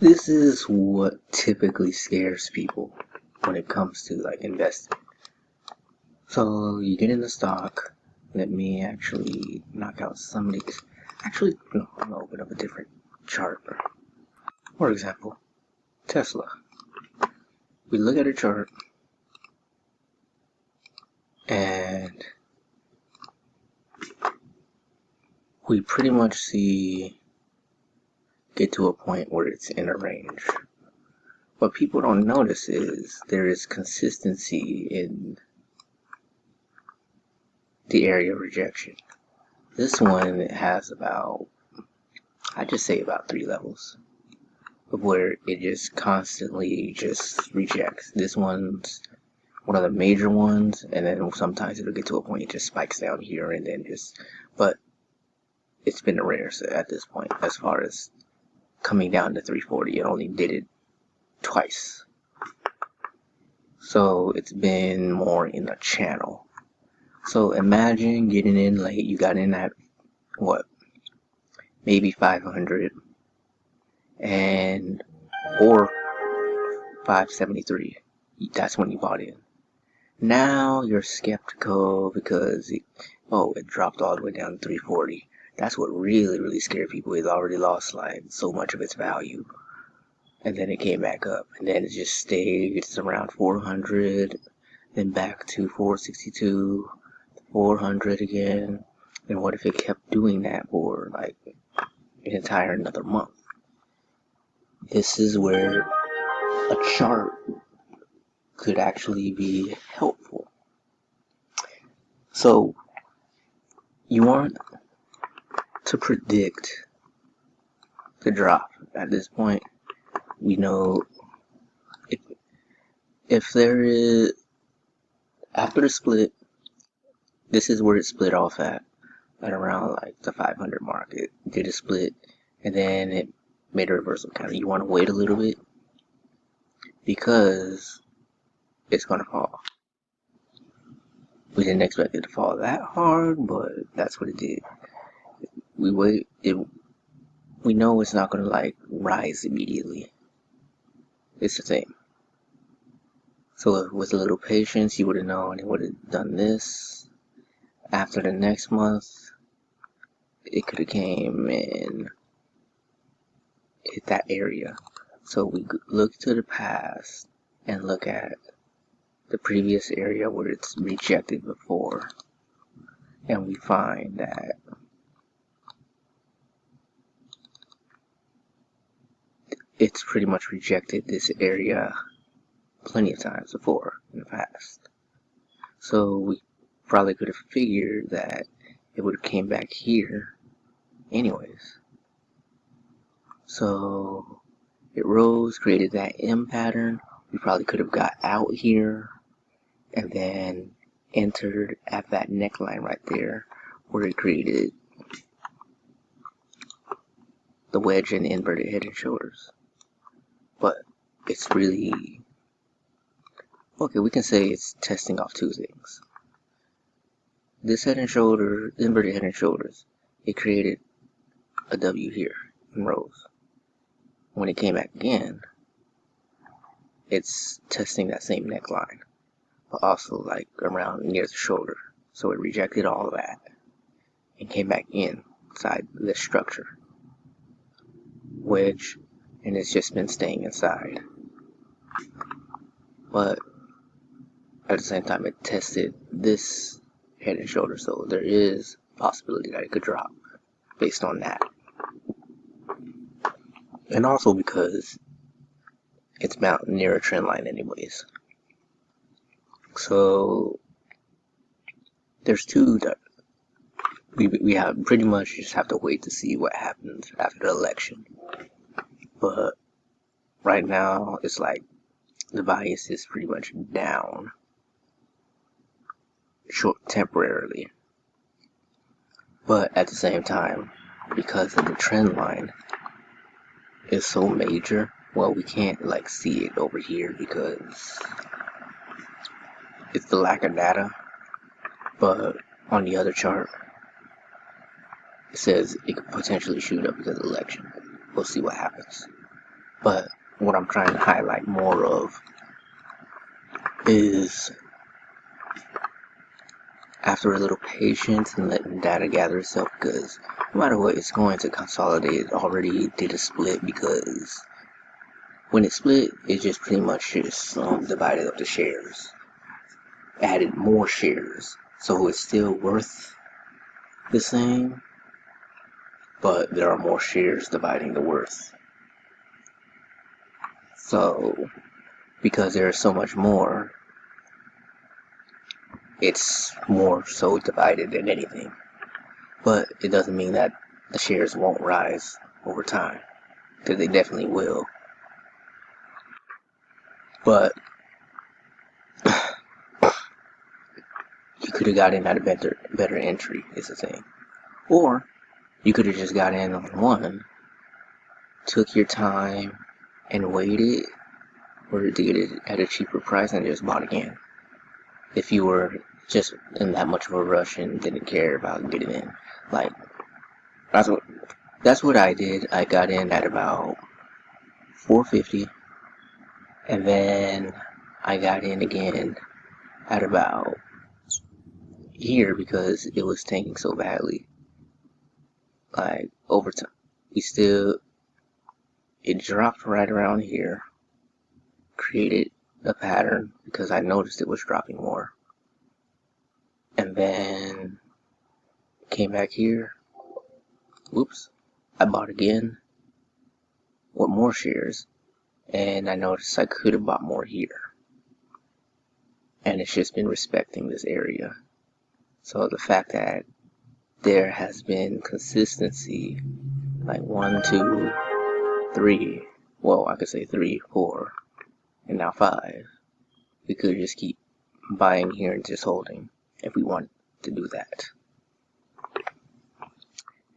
This is what typically scares people when it comes to like investing. So you get in the stock. Let me actually knock out some of these. Actually, no, I'm gonna open up a different chart. For example, Tesla. We look at a chart and we pretty much get to a point where it's in a range. What people don't notice is there is consistency in the area of rejection. This one has about, I just say about 3 levels of where it just constantly just rejects. This one's one of the major ones, and then sometimes it'll get to a point it just spikes down here and then but it's been a rare at this point. As far as coming down to 340, it only did it twice. So it's been more in a channel. So imagine getting in late. You got in at what, maybe 500 and or 573. That's when you bought in. Now you're skeptical because it dropped all the way down to 340. That's what really scared people. It's already lost like so much of its value. And then it came back up, and then it just stayed. It's around 400, then back to 462, 400 again. And what if it kept doing that for like an entire another month? This is where a chart could actually be helpful. So you want to predict the drop. At this point, we know if there is, after the split, this is where it split off at around like the 500 mark. It did a split and then it made a reversal counter. You want to wait a little bit because it's going to fall. We didn't expect it to fall that hard, but that's what it did. We wait. We know it's not going to like rise immediately. It's the same. So with a little patience, you would have known it would have done this. After the next month, it could have came and hit that area. So we look to the past and look at the previous area where it's rejected before, and we find that it's pretty much rejected this area plenty of times before in the past. So we probably could have figured that it would have came back here anyways. So it rose, created that M pattern. We probably could have got out here and then entered at that neckline right there where it created the wedge and inverted head and shoulders. But it's really, okay, we can say it's testing off two things. This head and shoulder, inverted head and shoulders, it created a W here and rose. When it came back again, it's testing that same neckline, but also like around near the shoulder. So it rejected all of that and came back inside this structure. Wedge, and it's just been staying inside. But at the same time, it tested this head and shoulder, so there is a possibility that it could drop based on that. And also because it's bound near a trend line anyways. So there's two that we have pretty much just have to wait to see what happens after the election. But right now it's like the bias is pretty much down temporarily. But at the same time, because of the trend line is so major, well, we can't like see it over here because it's the lack of data. But on the other chart, it says it could potentially shoot up because of the election. We'll see what happens. But what I'm trying to highlight more of is after a little patience and letting data gather itself, because no matter what, it's going to consolidate. It already did a split, because when it split, it just pretty much just divided up the shares, added more shares, so it's still worth the same, but there are more shares dividing the worth. So because there's so much more, it's more so divided than anything. But it doesn't mean that the shares won't rise over time, because they definitely will. But you could have got in at a better entry, is the thing. Or you could have just got in on one, took your time, and waited or to get it at a cheaper price and just bought again. If you were just in that much of a rush and didn't care about getting in. Like, that's what I did. I got in at about 450, and then I got in again at about here because it was tanking so badly. Like, over time, it dropped right around here, created a pattern because I noticed it was dropping more, and then came back here. Whoops, I bought again with more shares, and I noticed I could have bought more here, and it's just been respecting this area. So the fact that there has been consistency, like 1, 2, 3, well, I could say 3, 4, and now 5, we could just keep buying here and just holding if we want to do that.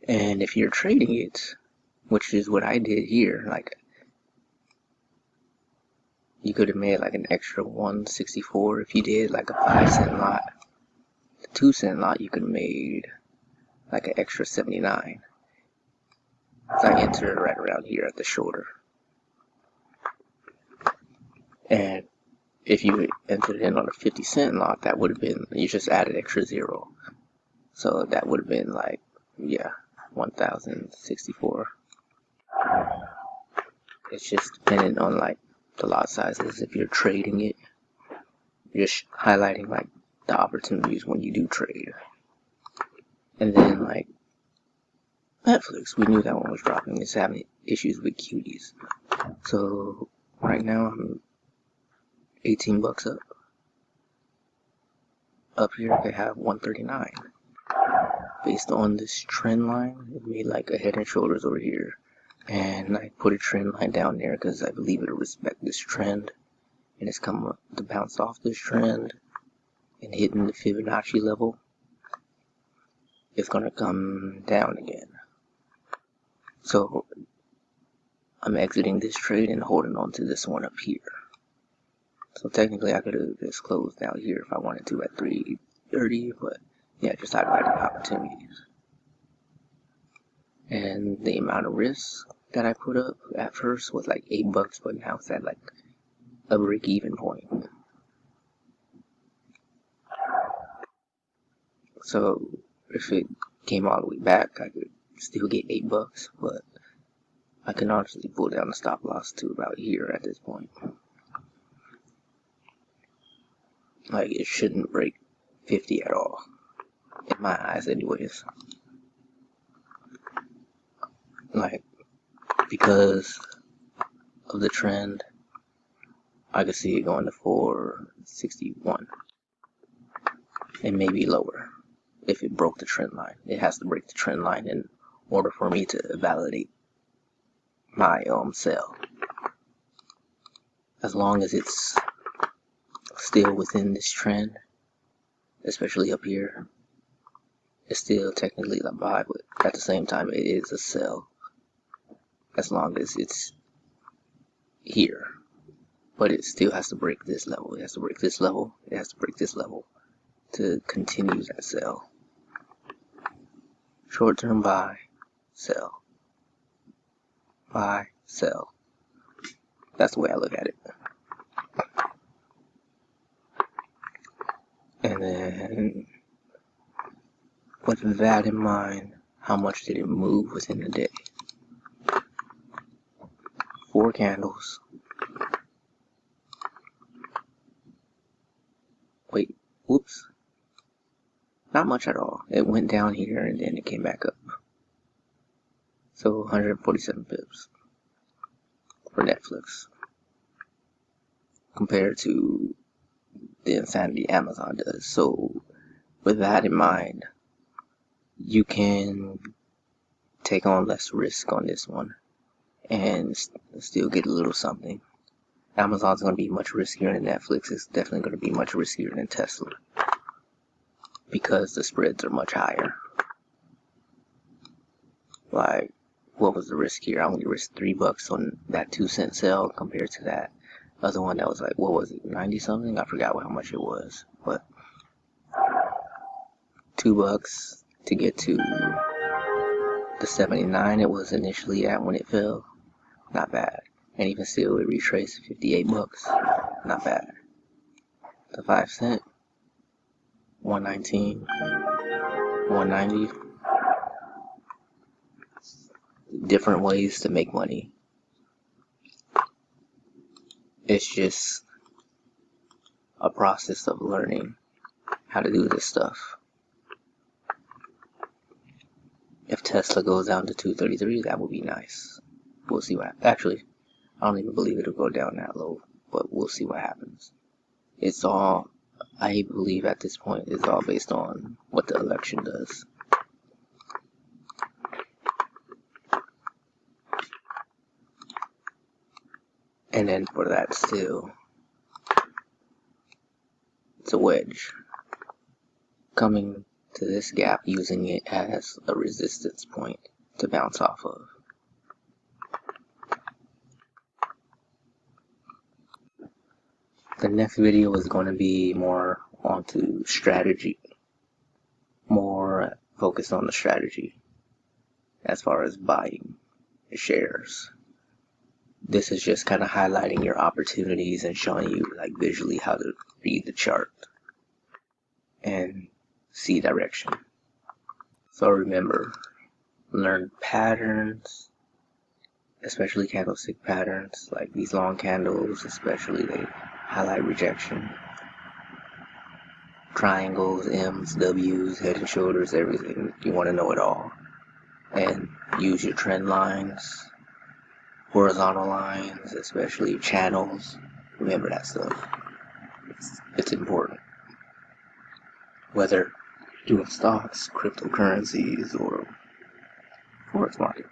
And if you're trading it, which is what I did here, like, you could have made like an extra 164 if you did like a 5-cent lot. The 2-cent lot you could have made like an extra 79. So I entered right around here at the shoulder. And if you entered in on a 50-cent lot, that would have been, you just added extra 0. So that would have been like, yeah, 1064. It's just dependent on like the lot sizes. If you're trading it, you're just highlighting like the opportunities when you do trade. And then like Netflix, we knew that one was dropping. It's having issues with cuties. So right now I'm 18 bucks up. Up here they have 139. Based on this trend line, it made like a head and shoulders over here. And I put a trend line down there because I believe it'll respect this trend. And it's come up to bounce off this trend and hitting the Fibonacci level. It's gonna come down again. So I'm exiting this trade and holding on to this one up here. So technically I could have just closed out here if I wanted to at 330, but yeah, just highlighting opportunities. And the amount of risk that I put up at first was like $8, but now it's at like a break-even point. So if it came all the way back, I could still get $8, but I can honestly pull down the stop loss to about here at this point. Like, it shouldn't break 50 at all, in my eyes anyways. Like, because of the trend, I could see it going to 461 and maybe lower if it broke the trend line. It has to break the trend line in order for me to validate my sell. As long as it's still within this trend, especially up here, it's still technically a buy, but at the same time it is a sell as long as it's here. But it still has to break this level. It has to break this level. It has to break this level to continue that sell. Short term buy, sell. Buy, sell. That's the way I look at it. And then, with that in mind, how much did it move within the day? 4 candles. Wait, whoops. Not much at all. It went down here and then it came back up. So 147 pips for Netflix compared to the insanity Amazon does. So with that in mind, you can take on less risk on this one and still get a little something. Amazon's going to be much riskier than Netflix. It's definitely going to be much riskier than Tesla because the spreads are much higher. Like, what was the risk here? I only risked $3 on that 2-cent sell compared to that other one that was like, what was it, 90 something? I forgot how much it was, but $2 to get to the 79 it was initially at when it fell. Not bad. And even still, it retraced $58. Not bad. The 5-cent, 119, 190. Different ways to make money. It's just a process of learning how to do this stuff. If Tesla goes down to 233, that would be nice. We'll see what. Actually, I don't even believe it'll go down that low, but we'll see what happens. It's all, I believe at this point, is all based on what the election does. And then for that still, it's a wedge. Coming to this gap, using it as a resistance point to bounce off of. The next video is going to be more onto strategy. More focused on the strategy as far as buying shares. This is just kind of highlighting your opportunities and showing you like visually how to read the chart and see direction. So remember, learn patterns, especially candlestick patterns, like these long candles especially, they highlight rejection. Triangles, M's, W's, head and shoulders, everything. You want to know it all. And use your trend lines, horizontal lines, especially channels. Remember that stuff. It's important. Whether doing stocks, cryptocurrencies, or Forex market.